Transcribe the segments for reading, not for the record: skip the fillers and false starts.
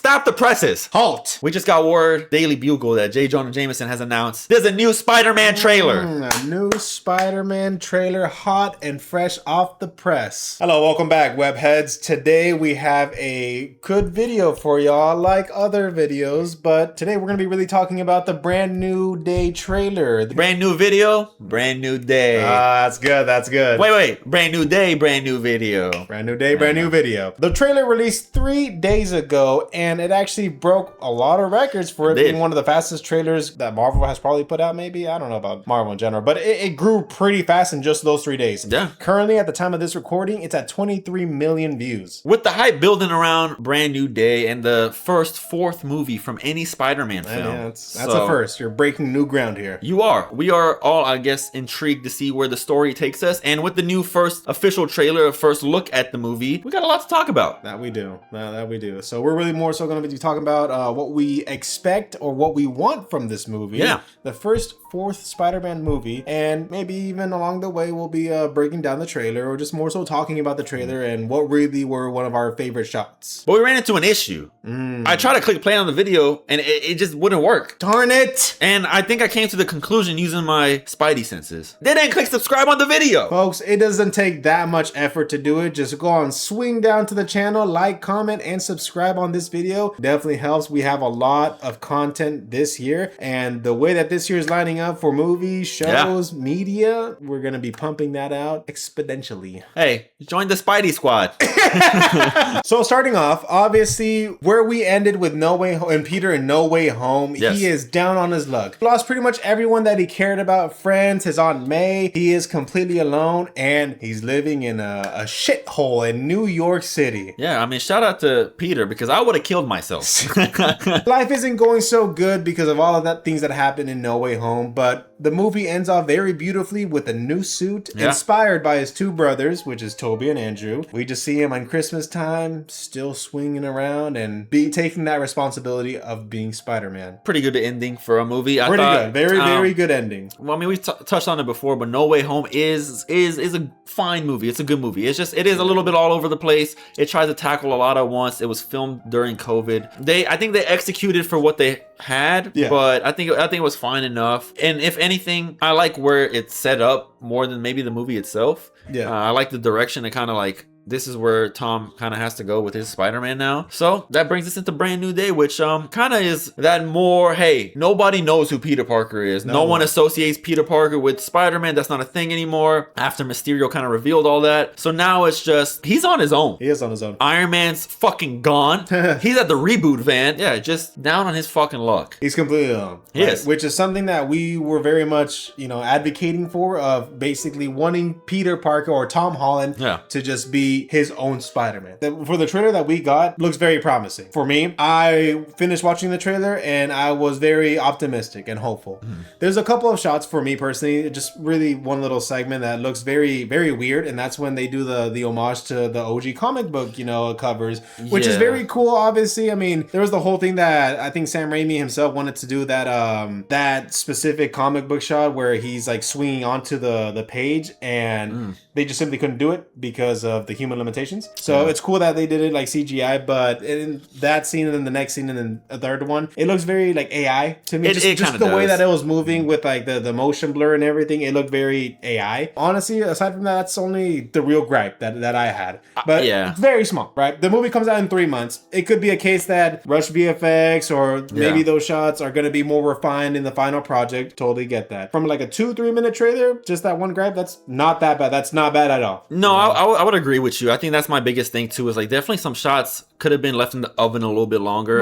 Stop the presses. Halt. We just got word, Daily Bugle, that J. Jonah Jameson has announced there's a new Spider-Man trailer. A new Spider-Man trailer, hot and fresh off the press. Hello, welcome back, webheads. Today we have a good video for y'all, like other videos, but today we're going to be really talking about the Brand New Day trailer. Brand new video, brand new day. That's good, that's good. Wait. Brand new day, brand new video. Brand new day, brand new video. The trailer released 3 days ago, and it actually broke a lot of records for it being one of the fastest trailers that Marvel has probably put out, maybe. I don't know about Marvel in general, but it grew pretty fast in just those 3 days. Yeah. Currently, at the time of this recording, it's at 23 million views. With the hype building around Brand New Day and the fourth movie from any Spider-Man film. Yeah, that's a first. You're breaking new ground here. You are. We are all, I guess, intrigued to see where the story takes us. And with the new first official trailer, a first look at the movie, we got a lot to talk about. That we do. That we do. So we're really more so going to be talking about what we expect or what we want from this movie. Yeah. The first 4th Spider-Man movie. And maybe even along the way, we'll be breaking down the trailer or just more so talking about the trailer and what really were one of our favorite shots. But we ran into an issue. I tried to click play on the video and it just wouldn't work. Darn it! And I think I came to the conclusion using my Spidey senses. They didn't click subscribe on the video. Folks, it doesn't take that much effort to do it. Just go on, swing down to the channel, like, comment, and subscribe on this video. Definitely helps. We have a lot of content this year. And the way that this year is lining up for movies, shows, media, we're going to be pumping that out exponentially. Hey, join the Spidey squad. So starting off, obviously, where we ended with No Way Home and Peter in No Way Home, he is down on his luck. Lost pretty much everyone that he cared about, friends, his Aunt May. He is completely alone and he's living in a shithole in New York City. Yeah, I mean, shout out to Peter because I would have killed myself. Life isn't going so good because of all of that things that happened in No Way Home, but the movie ends off very beautifully with a new suit inspired by his 2 brothers, which is Toby and Andrew. We just see him on Christmas time, still swinging around and taking that responsibility of being Spider-Man. Pretty good ending for a movie. Pretty good. Very good ending. Well, I mean, we touched on it before, but No Way Home is a fine movie. It's a good movie. It is a little bit all over the place. It tries to tackle a lot at once. It was filmed during COVID. I think they executed for what they had, but I think it was fine enough. And if anything, I like where it's set up more than maybe the movie itself. I like the direction. It kind of like, this is where Tom kind of has to go with his Spider-Man now. So that brings us into Brand New Day, which kind of is that more, hey, nobody knows who Peter Parker is. No one associates Peter Parker with Spider-Man. That's not a thing anymore after Mysterio kind of revealed all that. So now it's just, he's on his own. He is on his own. Iron Man's fucking gone. He's at the reboot van. Yeah, just down on his fucking luck. He's completely alone. Yes. Which is something that we were very much, advocating for, of basically wanting Peter Parker or Tom Holland to just be his own Spider-Man. For the trailer that we got, looks very promising. For me, I finished watching the trailer and I was very optimistic and hopeful. There's a couple of shots for me personally, just really one little segment that looks very, very weird, and that's when they do the homage to the OG comic book, covers, which is very cool, obviously. I mean, there was the whole thing that I think Sam Raimi himself wanted to do, that specific comic book shot where he's like swinging onto the page, and they just simply couldn't do it because of the human limitations. So it's cool that they did it like CGI, but in that scene and then the next scene and then a third one, it looks very like AI to me. Just the way that it was moving with like the motion blur and everything, it looked very AI. Honestly, aside from that, that's only the real gripe that I had. But it's very small, right? The movie comes out in 3 months. It could be a case that rush VFX or maybe those shots are going to be more refined in the final project. Totally get that. From like a 2-3 minute trailer, just that one gripe, that's not that bad. That's not bad at all. No, I would agree with you. I think that's my biggest thing too, is like definitely some shots could have been left in the oven a little bit longer.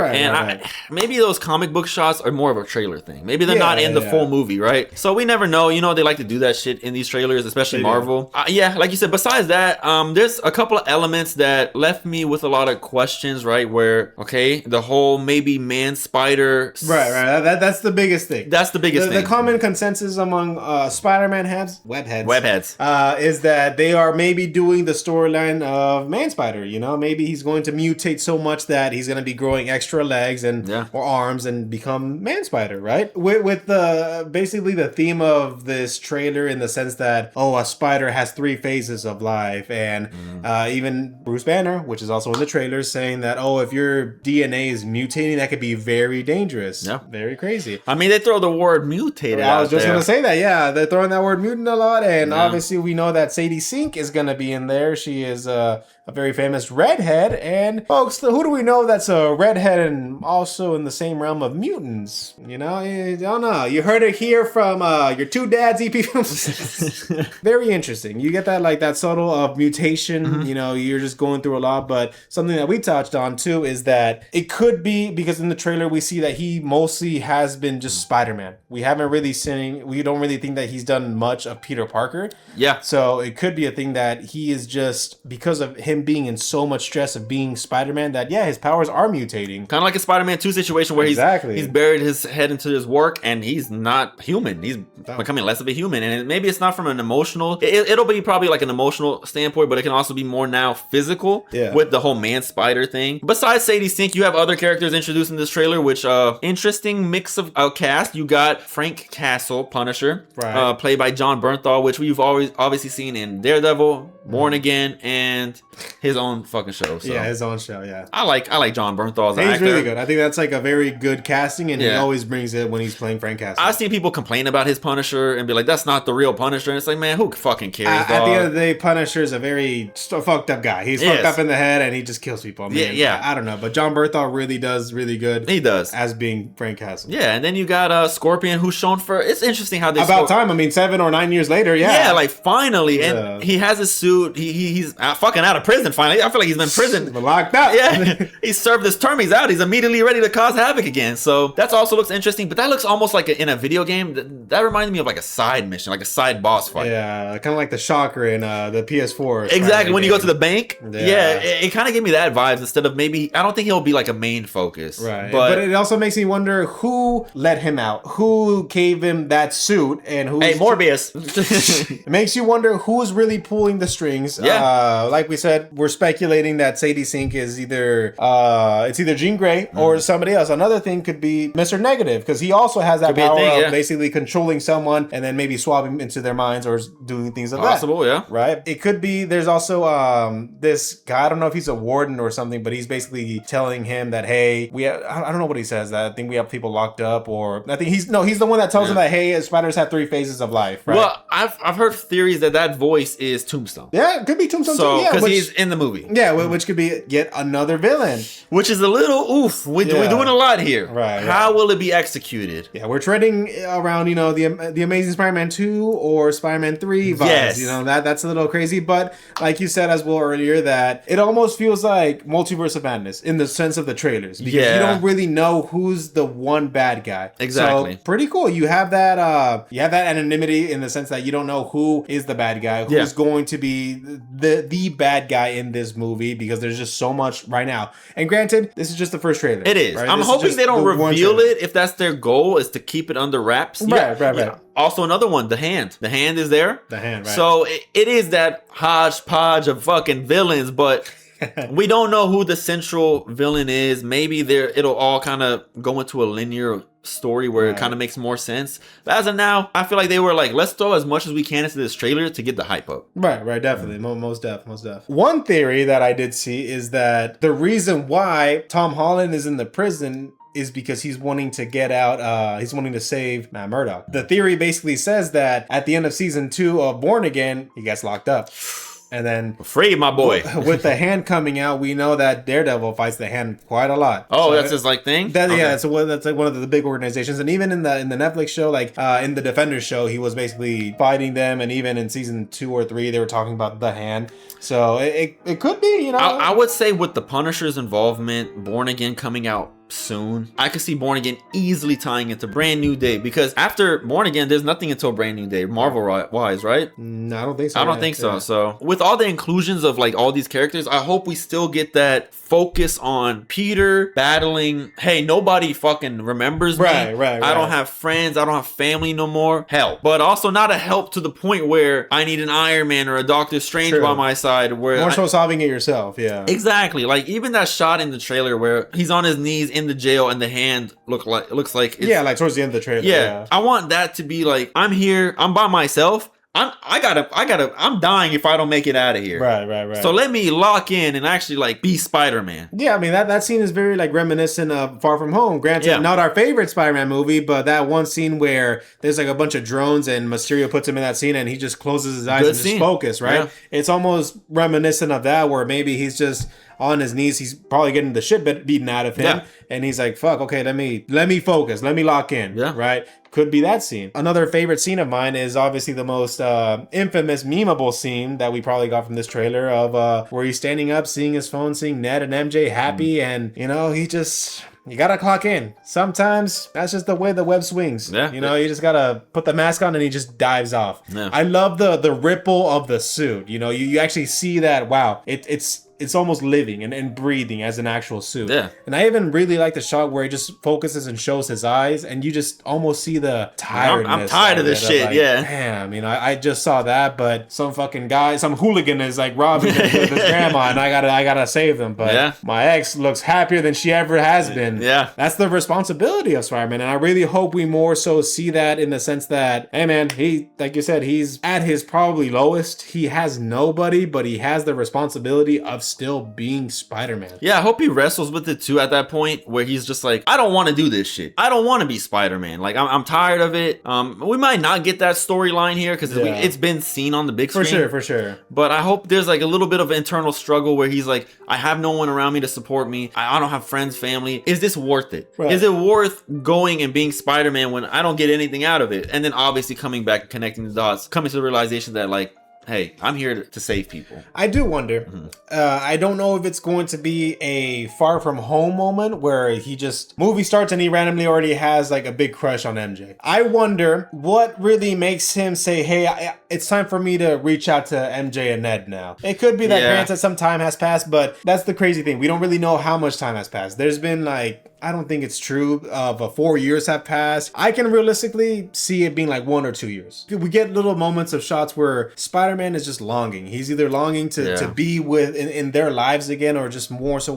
Maybe those comic book shots are more of a trailer thing. Maybe they're not in the full movie, right? So we never know. They like to do that shit in these trailers, especially Marvel. Like you said, besides that, there's a couple of elements that left me with a lot of questions, right? Where, the whole maybe man-spider... Right. That's the biggest thing. That's the biggest thing. The common consensus among Spider-Man webheads, is that they are maybe doing the storyline storyline of Man Spider. You know, maybe he's going to mutate so much that he's going to be growing extra legs and or arms and become Man Spider, right? With the basically the theme of this trailer in the sense that a spider has 3 phases of life, and even Bruce Banner, which is also in the trailer, saying that if your DNA is mutating, that could be very dangerous. Yeah, very crazy. I mean, they throw the word mutated. I was just gonna say that. Yeah, they're throwing that word mutant a lot, and obviously we know that Sadie Sink is gonna be in there. She is a very famous redhead, and folks, who do we know that's a redhead and also in the same realm of mutants? You know, I don't know. You heard it here from your 2 dads EP films. Very interesting. You get that subtle of mutation. You know, you're just going through a lot, but something that we touched on too is that it could be because in the trailer we see that he mostly has been just Spider-Man. We don't really think that he's done much of Peter Parker. Yeah. So it could be a thing that he is just, because of him being in so much stress of being Spider-Man, that his powers are mutating. Kind of like a Spider-Man 2 situation where he's buried his head into his work and he's not human. He's becoming less of a human. And maybe it's not from an emotional, it'll be probably like an emotional standpoint, but it can also be more now physical with the whole Man Spider thing. Besides Sadie Sink, you have other characters introduced in this trailer, which interesting mix of cast. You got Frank Castle, Punisher, played by Jon Bernthal, which we've always obviously seen in Daredevil, Born Again, and his own fucking show. So. Yeah, his own show. Yeah, I like Jon Bernthal as an actor. He's really good. I think that's like a very good casting, and he always brings it when he's playing Frank Castle. I've seen people complain about his Punisher and be like, "That's not the real Punisher." And it's like, man, who fucking cares? At the end of the day, Punisher is a very fucked up guy. He's fucked up in the head, and he just kills people. I mean, I don't know, but Jon Bernthal really does really good. He does as being Frank Castle. Yeah, and then you got Scorpion, who's shown for. It's interesting how they time. I mean, 7 or 9 years later. Yeah, like finally, and he has his suit. He's fucking out of prison finally. I feel like he's been in prison, locked up. Yeah, he served his term. He's out. He's immediately ready to cause havoc again. So that also looks interesting. But that looks almost like in a video game. That reminded me of like a side mission, like a side boss fight. Yeah, kind of like the Shocker in the PS4. Exactly. When you go to the bank. Yeah, it kind of gave me that vibes instead of maybe. I don't think he'll be like a main focus. Right. But it also makes me wonder who let him out, who gave him that suit, and who. Hey, Morbius. It makes you wonder who's really pulling the strings. Yeah. Like we said, we're speculating that Sadie Sink is either Jean Grey or somebody else. Another thing could be Mr. Negative, because he also has that power of basically controlling someone and then maybe swapping into their minds or doing things like that. Possible, yeah. Right? It could be, there's also this guy, I don't know if he's a warden or something, but he's basically telling him that, hey, I don't know what he says, that I think we have people locked up, or I think he's the one that tells him that, hey, spiders have 3 phases of life, right? Well, I've heard theories that voice is Tombstone. Yeah, it could be Tombstone too. Yeah, because he's in the movie. Yeah, which could be yet another villain. Which is a little oof. We're doing a lot here. Right. How will it be executed? Yeah, we're treading around, the Amazing Spider-Man 2 or Spider-Man 3 vibes. Yes. That's a little crazy, but like you said as well earlier, that it almost feels like Multiverse of Madness in the sense of the trailers, because you don't really know who's the one bad guy. Exactly. So pretty cool. You have that anonymity in the sense that you don't know who is the bad guy, who's going to be the bad guy in this movie, because there's just so much right now. And granted, this is just the first trailer. It is. Right? I'm hoping they don't reveal it if that's their goal, is to keep it under wraps. Right. Also, another one, The Hand. The Hand is there. The Hand, right. So it is that hodgepodge of fucking villains, but we don't know who the central villain is. Maybe it'll all kind of go into a linear story where it kind of makes more sense. But as of now, I feel like they were like, let's throw as much as we can into this trailer to get the hype up. Right, definitely. Most def. One theory that I did see is that the reason why Tom Holland is in the prison is because he's wanting to get out, he's wanting to save Matt Murdock. The theory basically says that at the end of season 2 of Born Again, he gets locked up. And then free my boy. With the Hand coming out, we know that Daredevil fights the Hand quite a lot. Oh, so that's his like thing. Yeah, that's like one of the big organizations. And even in the Netflix show, like in the Defenders show, he was basically fighting them. And even in season 2 or 3, they were talking about the Hand. So it could be, I would say with the Punisher's involvement, Born Again coming out soon. I could see Born Again easily tying into Brand New Day, because after Born Again, there's nothing until Brand New Day, Marvel-wise, right? No, I don't think so. I don't think so. So with all the inclusions of like all these characters, I hope we still get that focus on Peter battling, hey, nobody fucking remembers me. Right. I don't have friends. I don't have family no more. Help. But also not a help to the point where I need an Iron Man or a Doctor Strange by my side. Where more so solving it yourself. Yeah. Exactly. Like even that shot in the trailer where he's on his knees in the jail and the hand looks like it's, yeah, like towards the end of the trailer. Yeah. I want that to be like, I'm here. I'm by myself. I'm dying if I don't make it out of here. Right. So let me lock in and actually like be Spider-Man. Yeah, I mean that scene is very like reminiscent of Far From Home. Granted, not our favorite Spider-Man movie, but that one scene where there's like a bunch of drones and Mysterio puts him in that scene and he just closes his eyes and just focus, right? Yeah. It's almost reminiscent of that, where maybe he's just on his knees, he's probably getting the shit beaten out of him, and he's like, fuck, okay, let me focus, let me lock in, right? Could be that scene. Another favorite scene of mine is obviously the most infamous, memeable scene that we probably got from this trailer of where he's standing up, seeing his phone, seeing Ned and MJ happy, and you gotta clock in. Sometimes that's just the way the web swings. Yeah. You just gotta put the mask on and he just dives off. Yeah. I love the ripple of the suit. You actually see that, wow, it's almost living and breathing as an actual suit. Yeah. And I even really like the shot where he just focuses and shows his eyes, and you just almost see the tiredness. I'm tired of this shit, like, yeah. Damn, I just saw that, but some fucking guy, some hooligan is like robbing his grandma, and I gotta save them. But my ex looks happier than she ever has been. Yeah. That's the responsibility of Spider-Man, and I really hope we more so see that in the sense that, hey man, he, like you said, he's at his probably lowest. He has nobody, but he has the responsibility of still being Spider-Man. Yeah, I hope he wrestles with it too at that point where he's just like, I don't want to do this shit. I don't want to be Spider-Man. Like, I'm tired of it. We might not get that storyline here because it's been seen on the big screen. For sure. But I hope there's like a little bit of internal struggle where he's like, I have no one around me to support me. I don't have friends, family. Is this worth it? Right. Is it worth going and being Spider-Man when I don't get anything out of it? And then obviously coming back, connecting the dots, coming to the realization that like, hey, I'm here to save people. I do wonder. Mm-hmm. I don't know if it's going to be a Far From Home moment where movie starts and he randomly already has like a big crush on MJ. I wonder what really makes him say, hey, it's time for me to reach out to MJ and Ned now. It could be that granted some time has passed, but that's the crazy thing. We don't really know how much time has passed. There's been like, I don't think it's true. 4 years have passed. I can realistically see it being like 1 or 2 years. We get little moments of shots where Spider-Man is just longing. He's either longing to be with in their lives again, or just more so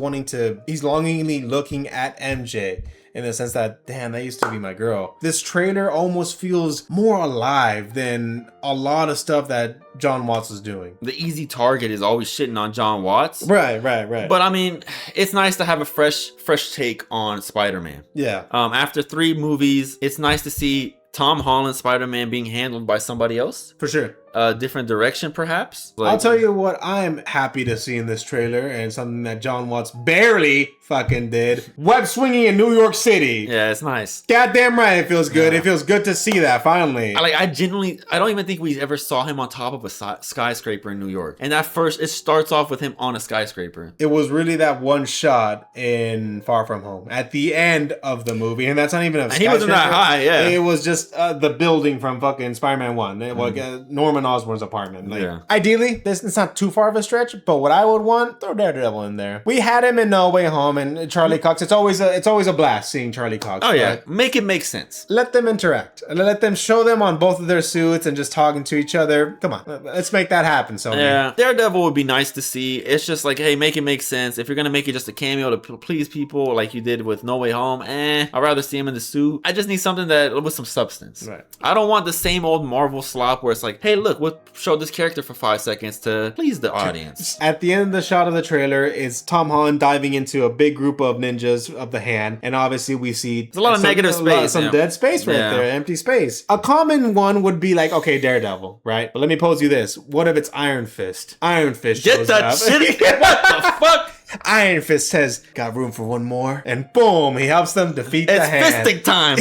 he's longingly looking at MJ. In the sense that, damn, that used to be my girl. This trailer almost feels more alive than a lot of stuff that John Watts is doing. The easy target is always shitting on John Watts. Right. But I mean, it's nice to have a fresh take on Spider-Man. Yeah. After 3 movies, it's nice to see Tom Holland Spider-Man being handled by somebody else. For sure. A different direction, perhaps. I'll tell you what I'm happy to see in this trailer, and something that John Watts barely fucking did. Web swinging in New York City. Yeah, it's nice. Goddamn right, it feels good. It feels good to see that finally. I don't even think we ever saw him on top of a skyscraper in New York. And it starts off with him on a skyscraper. It was really that one shot in Far From Home at the end of the movie, and that's not even a skyscraper. He wasn't that high, yeah. It was just the building from fucking Spider-Man 1. Norman Osborn's apartment. Ideally, it's not too far of a stretch, but what I would want, throw Daredevil in there. We had him in No Way Home and Charlie Cox. It's always a blast seeing Charlie Cox. Oh yeah, make it make sense. Let them interact. Let them show them on both of their suits and just talking to each other. Come on, let's make that happen. So yeah, Daredevil would be nice to see. It's just like, hey, make it make sense. If you're gonna make it just a cameo to please people, like you did with No Way Home, I'd rather see him in the suit. I just need something that with some substance. Right. I don't want the same old Marvel slop where it's like, hey, look, we'll show this character for 5 seconds to please the audience. At the end of the shot of the trailer is Tom Holland diving into a big group of ninjas of the Hand, and obviously we see there's a lot of negative space, some dead space right there, empty space. A common one would be like, okay, Daredevil, right? But let me pose you this: what if it's Iron Fist? Iron Fist shows up. Shit. What the fuck? Iron Fist says, got room for one more, and boom, he helps them defeat the Hand. It's fisting time.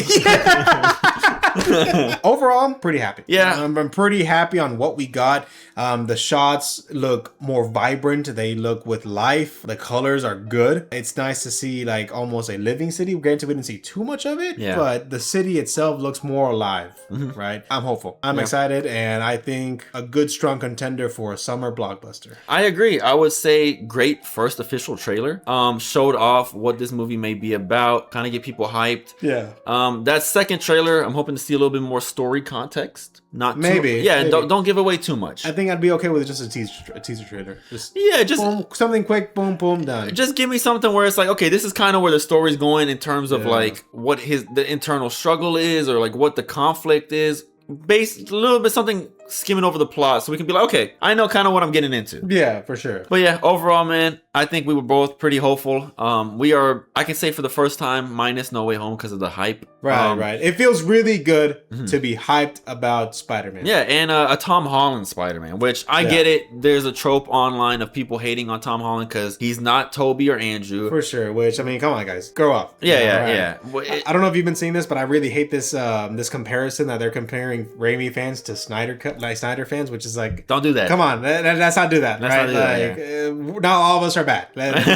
Overall, I'm pretty happy. Yeah. I'm pretty happy on what we got. The shots look more vibrant. They look with life. The colors are good. It's nice to see like almost a living city. Granted, we didn't see too much of it, but the city itself looks more alive, right? I'm hopeful. I'm excited, and I think a good, strong contender for a summer blockbuster. I agree. I would say great first official trailer. Showed off what this movie may be about, kind of get people hyped. Yeah. That second trailer, I'm hoping to see a little bit more story context. Not maybe. Maybe. Don't give away too much. I think I'd be okay with just a teaser trailer. Just boom, something quick, boom, boom, done. Just give me something where it's like, okay, this is kind of where the story's going in terms of like what the internal struggle is, or like what the conflict is. Based a little bit something skimming over the plot, so we can be like, okay, I know kind of what I'm getting into. Yeah, for sure. But yeah, overall, man, I think we were both pretty hopeful. We are, I can say for the first time, minus No Way Home because of the hype. Right. It feels really good to be hyped about Spider-Man. Yeah, and a Tom Holland Spider-Man, which I get it. There's a trope online of people hating on Tom Holland because he's not Toby or Andrew. For sure. Which, I mean, come on, guys, grow up. Yeah. I don't know if you've been seeing this, but I really hate this this comparison that they're comparing Raimi fans to Snyder fans, which is like, don't do that. Come on, let's not do that. Let's not do that. Not all of us are bad.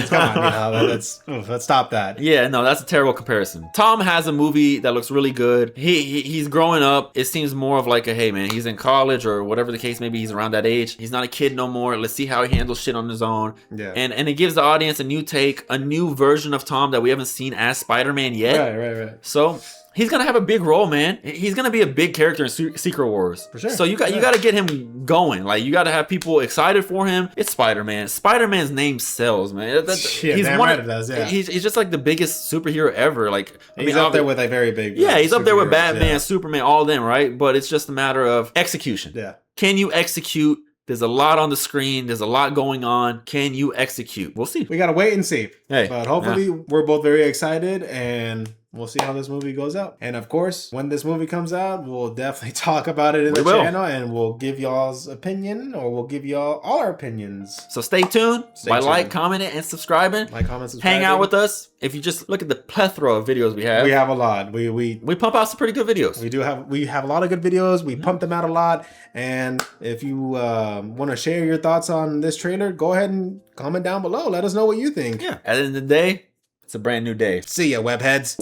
Come on, let's stop that. Yeah, no, that's a terrible comparison. Tom has a movie that looks really good. He's growing up. It seems more of like a, hey man, he's in college or whatever the case may be. He's around that age. He's not a kid no more. Let's see how he handles shit on his own. Yeah. And it gives the audience a new take, a new version of Tom that we haven't seen as Spider-Man yet. Right. So he's gonna have a big role, man. He's gonna be a big character in Secret Wars. For sure. So you got to get him going. Like, you got to have people excited for him. It's Spider-Man. Spider-Man's name sells, man. He's one of those. Yeah. He's just like the biggest superhero ever. Like, he's up there with a very big. Yeah, he's up there with Batman, Superman, all of them, right? But it's just a matter of execution. Yeah. Can you execute? There's a lot on the screen. There's a lot going on. Can you execute? We'll see. We gotta wait and see. Hey, but hopefully we're both very excited, and we'll see how this movie goes out. And of course, when this movie comes out, we'll definitely talk about it in the channel, and we'll give y'all's opinion, or we'll give y'all all our opinions. So stay tuned by like, commenting, and subscribing. Like, comment, subscribe. Hang out with us. If you just look at the plethora of videos we have. We have a lot. We pump out some pretty good videos. We have a lot of good videos. We pump them out a lot. And if you want to share your thoughts on this trailer, go ahead and comment down below. Let us know what you think. Yeah. At the end of the day, it's a brand new day. See ya, webheads.